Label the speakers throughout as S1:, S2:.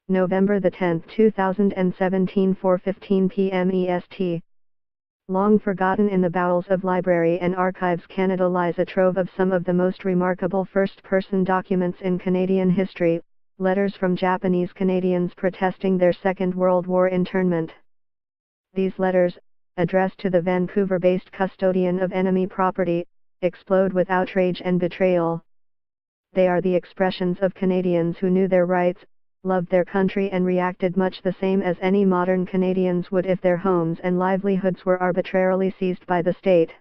S1: November 10, 2017, 4:15 p.m. EST. Long forgotten in the bowels of Library and Archives Canada lies a trove of some of the most remarkable first-person documents in Canadian history, letters from Japanese Canadians protesting their Second World War internment. These letters, addressed to the Vancouver-based custodian of enemy property, explode with outrage and betrayal. They are the expressions of Canadians who knew their rights, loved their country and reacted much the same as any modern Canadians would if their homes and livelihoods were arbitrarily seized by the state.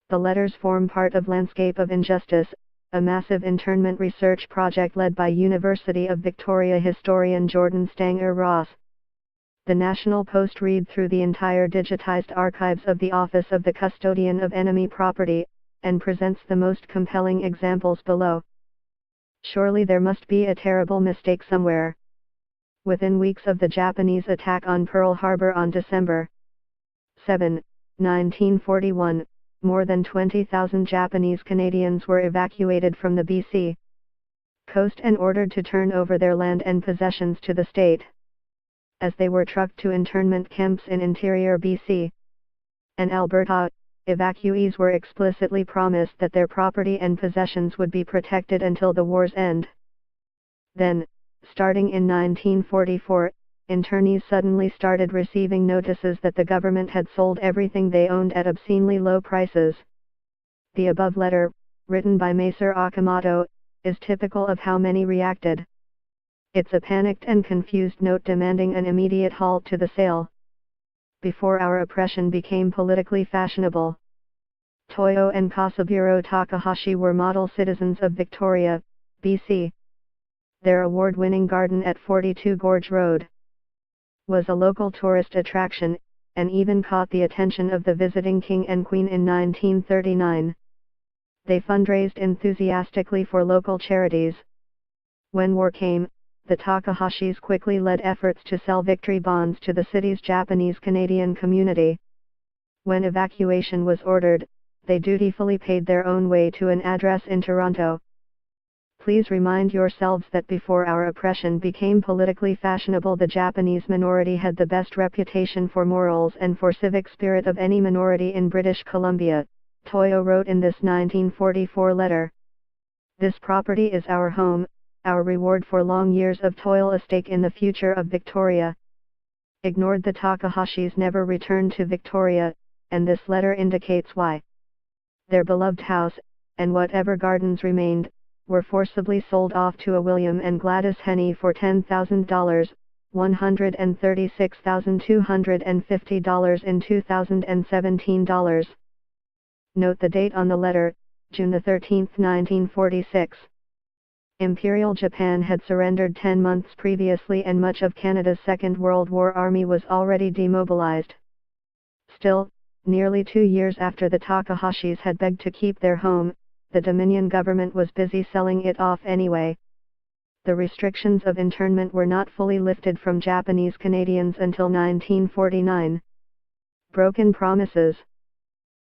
S1: The letters form part of Landscape of Injustice, a massive internment research project led by University of Victoria historian Jordan Stanger Ross. The National Post read through the entire digitized archives of the Office of the Custodian of Enemy Property, and presents the most compelling examples below. Surely there must be a terrible mistake somewhere. Within weeks of the Japanese attack on Pearl Harbor on December 7, 1941, more than 20,000 Japanese Canadians were evacuated from the BC coast and ordered to turn over their land and possessions to the state. As they were trucked to internment camps in interior BC and Alberta, evacuees were explicitly promised that their property and possessions would be protected until the war's end. Then, starting in 1944, internees suddenly started receiving notices that the government had sold everything they owned at obscenely low prices. The above letter, written by Maser Okamoto, is typical of how many reacted. It's a panicked and confused note demanding an immediate halt to the sale. Before our oppression became politically fashionable, Toyo and Kasaburo Takahashi were model citizens of Victoria, BC. Their award-winning garden at 42 Gorge Road was a local tourist attraction, and even caught the attention of the visiting king and queen in 1939. They fundraised enthusiastically for local charities. When war came, the Takahashis quickly led efforts to sell victory bonds to the city's Japanese-Canadian community. When evacuation was ordered, they dutifully paid their own way to an address in Toronto. Please remind yourselves that before our oppression became politically fashionable, the Japanese minority had the best reputation for morals and for civic spirit of any minority in British Columbia, Toyo wrote in this 1944 letter. This property is our home, our reward for long years of toil, a stake in the future of Victoria. Ignored, the Takahashis never returned to Victoria, and this letter indicates why. Their beloved house, and whatever gardens remained, were forcibly sold off to a William and Gladys Henney for $10,000, $136,250 in 2017 dollars. Note the date on the letter, June 13, 1946. Imperial Japan had surrendered 10 months previously, and much of Canada's Second World War army was already demobilized. Still, nearly 2 years after the Takahashis had begged to keep their home, the Dominion government was busy selling it off anyway. The restrictions of internment were not fully lifted from Japanese Canadians until 1949. Broken promises.